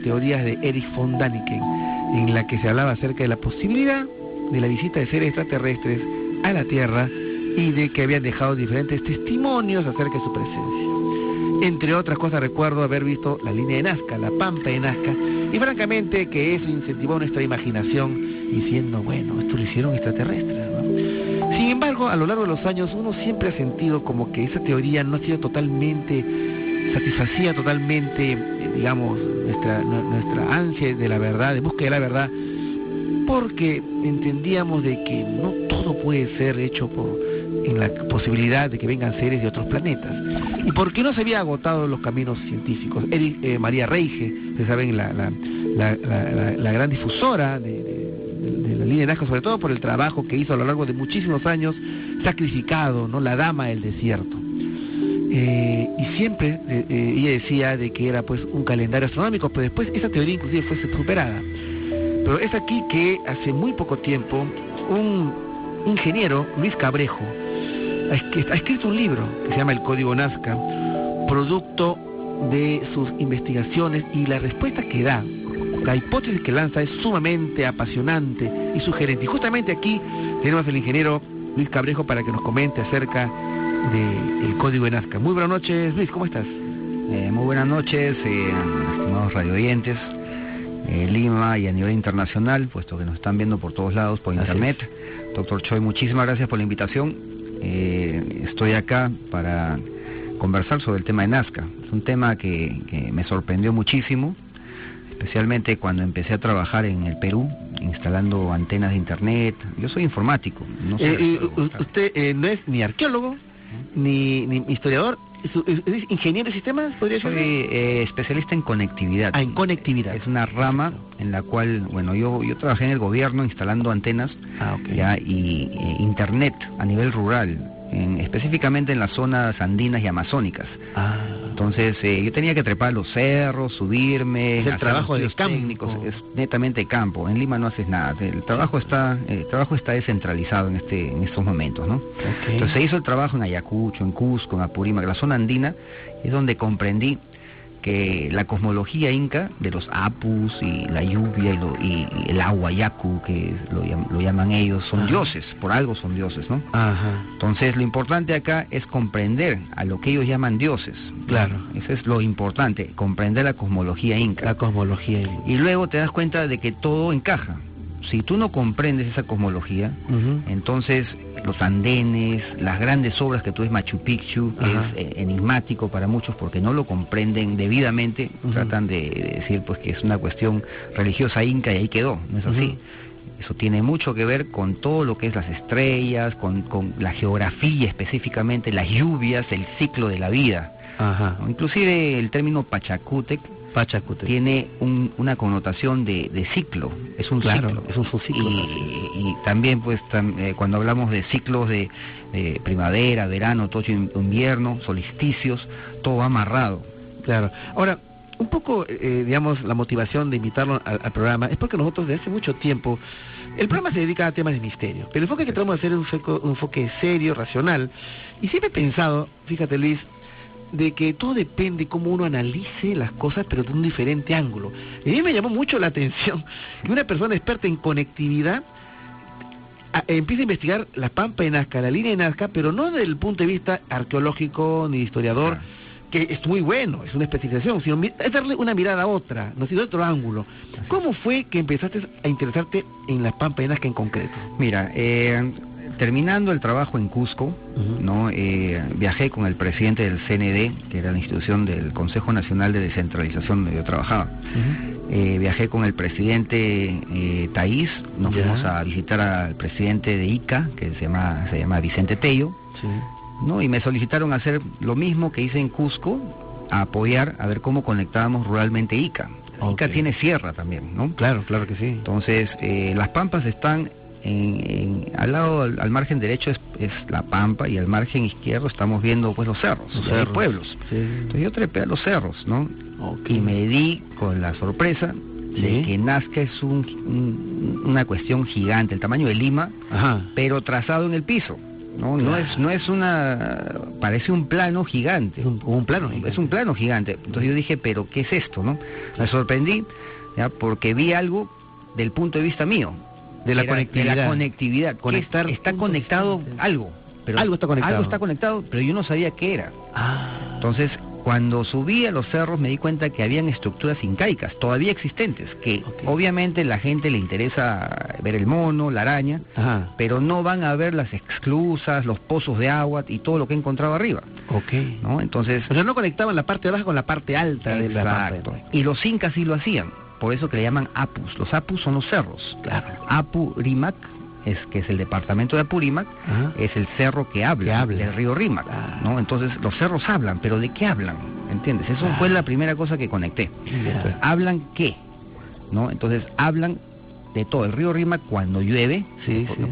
teorías de Erich von Däniken, en la que se hablaba acerca de la posibilidad de la visita de seres extraterrestres a la Tierra y de que habían dejado diferentes testimonios acerca de su presencia. Entre otras cosas, recuerdo haber visto la línea de Nazca, la Pampa de Nazca, y francamente que eso incentivó nuestra imaginación diciendo, bueno, esto lo hicieron extraterrestres, ¿no? Sin embargo, a lo largo de los años uno siempre ha sentido como que esa teoría no ha sido totalmente satisfacía totalmente, digamos, nuestra ansia de la verdad, de búsqueda de la verdad, porque entendíamos de que no todo puede ser hecho en la posibilidad de que vengan seres de otros planetas, y porque no se había agotado los caminos científicos. María Reiche, ustedes saben, la gran difusora de la línea de Nazca, sobre todo por el trabajo que hizo a lo largo de muchísimos años, sacrificado, ¿no? La dama del desierto. Y siempre ella decía de que era pues un calendario astronómico, pero después esa teoría inclusive fue superada. Pero es aquí que hace muy poco tiempo un ingeniero, Luis Cabrejo, ha escrito un libro que se llama El Código Nazca, producto de sus investigaciones, y la respuesta que da, la hipótesis que lanza es sumamente apasionante y sugerente. Y justamente aquí tenemos al ingeniero Luis Cabrejo para que nos comente acerca del Código de Nazca. Muy buenas noches, Luis, ¿cómo estás? Muy buenas noches, estimados radioyentes, Lima y a nivel internacional, puesto que nos están viendo por todos lados, por internet. Doctor Choi, muchísimas gracias por la invitación. Estoy acá para conversar sobre el tema de Nazca. Es un tema que me sorprendió muchísimo, especialmente cuando empecé a trabajar en el Perú, instalando antenas de internet. Yo soy informático. No sé usted no es ni arqueólogo, ni historiador, ¿es ingeniero de sistemas? ¿Podría ser? Soy especialista en conectividad. En conectividad. Es una rama en la cual, bueno, yo trabajé en el gobierno instalando antenas y internet a nivel rural, específicamente en las zonas andinas y amazónicas. Entonces yo tenía que trepar los cerros, subirme. Es el trabajo de los técnicos, es netamente campo. En Lima no haces nada. El trabajo está descentralizado en estos momentos, ¿no? Entonces se hizo el trabajo en Ayacucho, en Cusco, en Apurímac, la zona andina, es donde comprendí que la cosmología inca de los apus y la lluvia y el agua yacu, que lo llaman ellos, son dioses, por algo son dioses, ¿no? Entonces lo importante acá es comprender a lo que ellos llaman dioses. Claro. Eso es lo importante, comprender la cosmología inca. La cosmología inca. Y luego te das cuenta de que todo encaja. Si tú no comprendes esa cosmología, entonces los andenes, las grandes obras que tú ves, Machu Picchu, que es enigmático para muchos porque no lo comprenden debidamente, tratan de decir pues que es una cuestión religiosa inca y ahí quedó, no es así. Eso tiene mucho que ver con todo lo que es las estrellas, con la geografía específicamente, las lluvias, el ciclo de la vida. ¿No? Inclusive el término Pachacútec tiene una connotación de ciclo, es un ciclo. Es un ciclo. Y también pues cuando hablamos de ciclos de primavera, verano, otoño, invierno, solsticios, todo va amarrado. Claro. Ahora, un poco, digamos, la motivación de invitarlo al programa es porque nosotros desde hace mucho tiempo, el programa se dedica a temas de misterio, pero el enfoque que tratamos de hacer es un enfoque serio, racional, y siempre he pensado, fíjate Luis, de que todo depende cómo uno analice las cosas, pero de un diferente ángulo. Y a mí me llamó mucho la atención que una persona experta en conectividad empieza a investigar la Pampa de Nazca, la línea de Nazca, pero no desde el punto de vista arqueológico ni historiador, que es muy bueno, es una especialización, sino es darle una mirada a otra, no sino otro ángulo. ¿Cómo fue que empezaste a interesarte en la Pampa de Nazca en concreto? Mira, terminando el trabajo en Cusco, ¿no? Viajé con el presidente del CND, que era la institución del Consejo Nacional de Descentralización donde yo trabajaba. Viajé con el presidente Taís, nos fuimos a visitar al presidente de Ica, que se llama Vicente Tello, ¿no? Y me solicitaron hacer lo mismo que hice en Cusco, a apoyar, a ver cómo conectábamos ruralmente Ica. Ica tiene sierra también, ¿no? Claro que sí. Entonces, las pampas están al lado, al margen derecho es la pampa, y al margen izquierdo estamos viendo pues los cerros. Hay pueblos. Entonces yo trepé a los cerros, ¿no? Y me di con la sorpresa de que Nazca es una cuestión gigante, el tamaño de Lima, pero trazado en el piso. ¿no? No es una... parece un plano gigante. Un plano gigante. Es un plano gigante. Entonces yo dije, ¿pero qué es esto, no? Me sorprendí, ¿ya? Porque vi algo del punto de vista mío. De la conectividad. De la conectividad. Conectar. Está conectado algo. Pero algo está conectado. Algo está conectado, pero yo no sabía qué era. Entonces, cuando subí a los cerros me di cuenta que habían estructuras incaicas, todavía existentes, que obviamente la gente le interesa ver el mono, la araña, pero no van a ver las esclusas, los pozos de agua y todo lo que he encontrado arriba. ¿No? Entonces, o sea, no conectaban la parte baja con la parte alta de la Exacto. Y los incas sí lo hacían, por eso que le llaman apus. Los apus son los cerros. Claro. Apurímac, que es el departamento de Apurímac, es el cerro que habla. Del río Rímac, ¿no? Entonces los cerros hablan, pero ¿de qué hablan? ¿Entiendes? Eso fue la primera cosa que conecté. Entonces, ¿hablan qué? ¿No? Entonces hablan de todo. El río Rímac cuando llueve,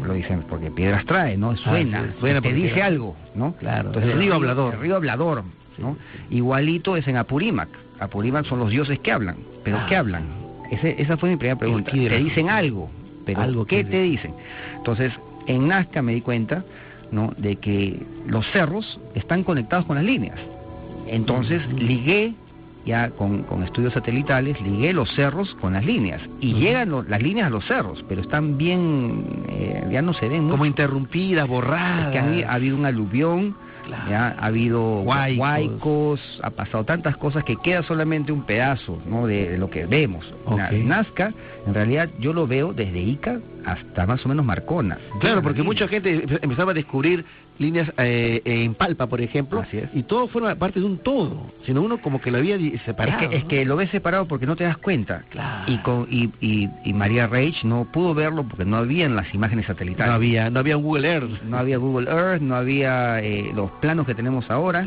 lo dicen porque piedras trae, ¿no? Suena, te dice algo, ¿no? Claro. Entonces el río hablador. El río hablador, ¿no? Igualito es en Apurímac. Apurímac son los dioses que hablan, pero ¿qué hablan? Esa fue mi primera pregunta. Te dicen algo. Pero algo ¿qué te dicen? Entonces, en Nazca me di cuenta, ¿no?, de que los cerros están conectados con las líneas. Entonces, ligué, ya con estudios satelitales, ligué los cerros con las líneas. Y llegan las líneas a los cerros, pero están bien, ya no se ven mucho. Como interrumpidas, borradas. Es que ha habido un aluvión. Ya ha habido huaicos, ha pasado tantas cosas que queda solamente un pedazo, ¿no?, de lo que vemos. Nazca, en realidad yo lo veo desde Ica hasta más o menos Marcona. Claro, porque mucha gente empezaba a descubrir líneas en Palpa, por ejemplo, y todo fueron parte de un todo, sino uno como que lo había separado. Es que lo ves separado porque no te das cuenta. Claro. Y María Reich no pudo verlo porque no habían las imágenes satelitales. No había Google Earth. No había Google Earth, no había los planos que tenemos ahora.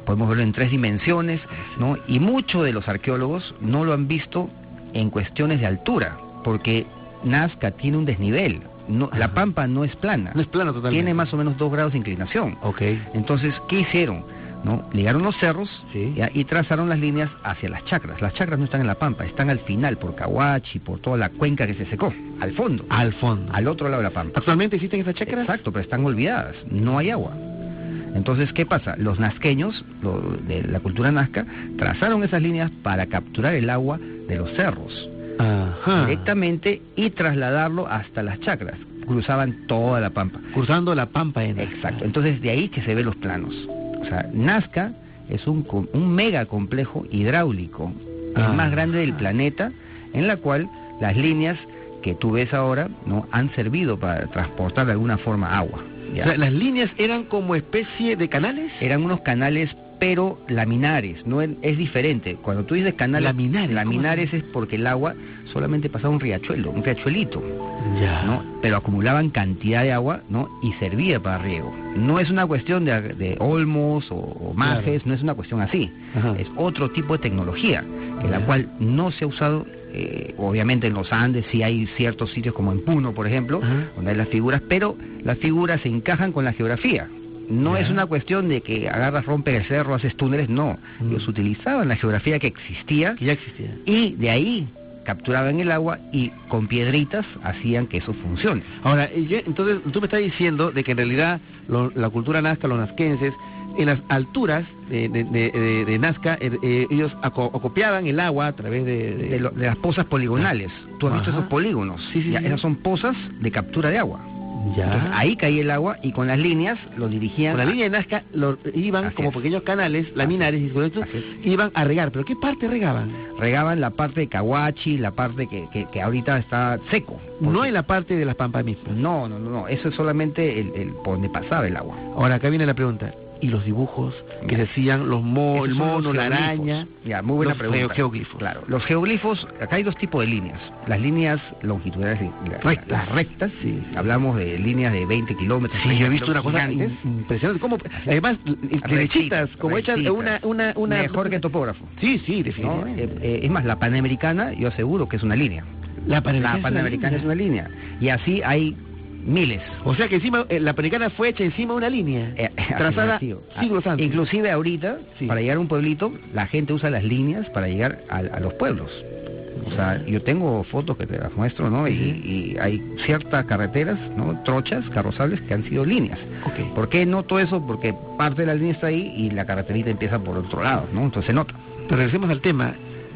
Podemos verlo en 3 dimensiones, ¿no? Y muchos de los arqueólogos no lo han visto en cuestiones de altura, porque Nazca tiene un desnivel. La pampa no es plana. No es plana totalmente. Tiene más o menos 2 grados de inclinación. Entonces, ¿qué hicieron? ¿No? Ligaron los cerros y trazaron las líneas hacia las chacras. Las chacras no están en la pampa, están al final, por Cahuachi, por toda la cuenca que se secó. Al fondo. Al otro lado de la pampa. ¿Actualmente existen esas chacras? Exacto, pero están olvidadas. No hay agua. Entonces, ¿qué pasa? Los nazqueños, de la cultura nazca, trazaron esas líneas para capturar el agua de los cerros. Directamente y trasladarlo hasta las chacras. Cruzaban toda la pampa. Cruzando la pampa en Exacto. Entonces de ahí que se ven los planos. O sea, Nazca es un mega complejo hidráulico, el más grande del planeta, en la cual las líneas que tú ves ahora no han servido para transportar de alguna forma agua. O sea, las líneas eran como especie de canales. Eran unos canales, pero laminares, no es diferente. Cuando tú dices canales laminares es porque el agua solamente pasaba un riachuelito, ¿no? Pero acumulaban cantidad de agua, ¿no?, y servía para riego. No es una cuestión de olmos o majes, no es una cuestión así. Es otro tipo de tecnología, en la cual no se ha usado. Obviamente en los Andes sí hay ciertos sitios como en Puno, por ejemplo, donde hay las figuras, pero las figuras se encajan con la geografía. No es una cuestión de que agarras, rompes el cerro, haces túneles, no. Ellos utilizaban la geografía que ya existía, y de ahí capturaban el agua y con piedritas hacían que eso funcione. Ahora, entonces tú me estás diciendo de que en realidad la cultura nazca, los nazquenses, en las alturas de Nazca, ellos acopiaban el agua a través de las pozas poligonales. ¿Tú has visto esos polígonos? Sí. Esas son pozas de captura de agua. Ya. Entonces, ahí caía el agua y con las líneas lo dirigían. Con la línea de Nazca iban como pequeños canales laminares y con esto iban a regar. ¿Pero qué parte regaban? Regaban la parte de Cahuachi, la parte que ahorita está seco. No en la parte de las pampas mismas. No. Eso es solamente el por donde pasaba el agua. Ahora, acá viene la pregunta. ¿Y los dibujos que decían el mono, la araña? Ya, muy buena pregunta. Los geoglifos. Claro, los geoglifos, acá hay 2 tipos de líneas. Las líneas longitudinales, las rectas, hablamos de líneas de 20 kilómetros. Sí, yo he visto una cosa impresionante. ¿Cómo? Además, derechitas, como hechas una... Mejor que topógrafo. Sí, definitivamente. Es más, la Panamericana, yo aseguro que es una línea. La Panamericana es una línea. Y así hay miles. O sea que encima la Panamericana fue hecha encima de una línea trazada siglos antes. Inclusive ahorita, para llegar a un pueblito, la gente usa las líneas para llegar a los pueblos. O sea, yo tengo fotos que te las muestro, ¿no? Y hay ciertas carreteras, ¿no? Trochas, carrozables que han sido líneas. Okay. ¿Por qué noto eso? Porque parte de la línea está ahí y la carreterita empieza por otro lado, ¿no? Entonces se nota. Pero regresemos al tema.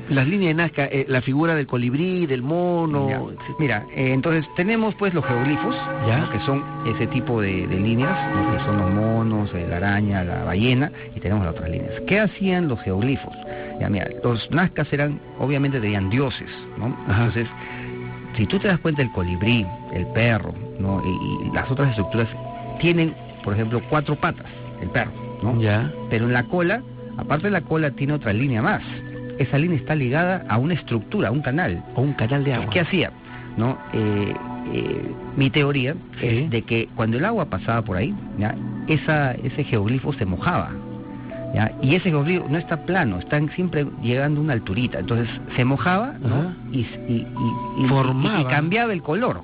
Las líneas de Nazca, la figura del colibrí, del mono... Mira, entonces tenemos pues los geoglifos, ¿no? Que son ese tipo de líneas, ¿no? Que son los monos, la araña, la ballena, y tenemos las otras líneas. ¿Qué hacían los geoglifos? Ya, mira, los nazcas obviamente tenían dioses, ¿no? Entonces, si tú te das cuenta, el colibrí, el perro, ¿no? Y las otras estructuras tienen, por ejemplo, 4 patas, el perro, ¿no? Ya. Pero en la cola, aparte de la cola, tiene otra línea más. Esa línea está ligada a una estructura, a un canal. O un canal de agua. ¿Qué hacía? ¿No? Mi teoría es de que cuando el agua pasaba por ahí, ¿ya? Ese geoglifo se mojaba, ¿ya? Y ese geoglifo no está plano, están siempre llegando a una alturita. Entonces se mojaba, ¿no? Y cambiaba el color.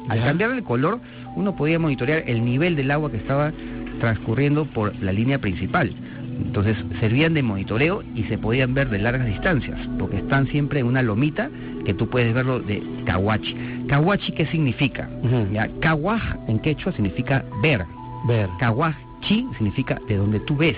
Al cambiar el color, uno podía monitorear el nivel del agua que estaba transcurriendo por la línea principal. Entonces servían de monitoreo y se podían ver de largas distancias, porque están siempre en una lomita que tú puedes verlo de Cahuachi. ¿Cahuachi qué significa? ¿Ya? Cahuaj en quechua significa ver. Cahuachi significa de donde tú ves,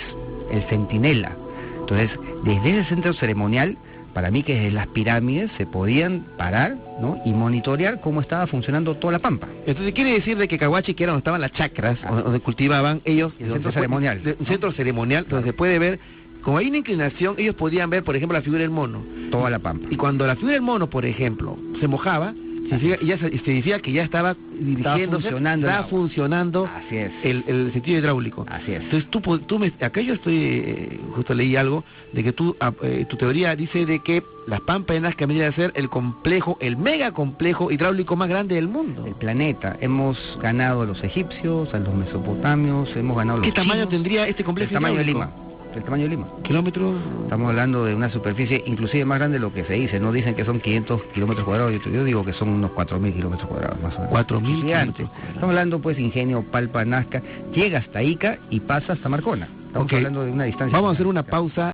el centinela. Entonces, desde ese centro ceremonial, para mí que desde las pirámides se podían parar, ¿no? Y monitorear cómo estaba funcionando toda la pampa. Entonces quiere decir de que Cahuachi, que era donde estaban las chacras, donde cultivaban ellos, el centro ceremonial, un centro ceremonial donde se puede ver, como hay una inclinación, ellos podían ver, por ejemplo, la figura del mono, toda la pampa. Y cuando la figura del mono, por ejemplo, se mojaba, significa que ya estaba dirigiéndose, estaba funcionando Así es. el sentido hidráulico. Así es. Entonces acá yo justo leí algo de que tu teoría dice de que las pampas de Nazca vendrían a ser el mega complejo hidráulico más grande del mundo. El planeta. Hemos ganado a los egipcios, a los mesopotamios, hemos ganado a los ¿Qué tamaño chinos? tendría este complejo hidráulico? El tamaño de Lima. ¿Kilómetros? Estamos hablando de una superficie inclusive más grande de lo que se dice. No dicen que son 500 kilómetros cuadrados. Yo digo que son unos 4.000 kilómetros cuadrados más o menos. 4.000 kilómetros. Estamos hablando pues Ingenio, Palpa, Nazca. Llega hasta Ica y pasa hasta Marcona. Estamos hablando de una distancia. Vamos a hacer una pausa.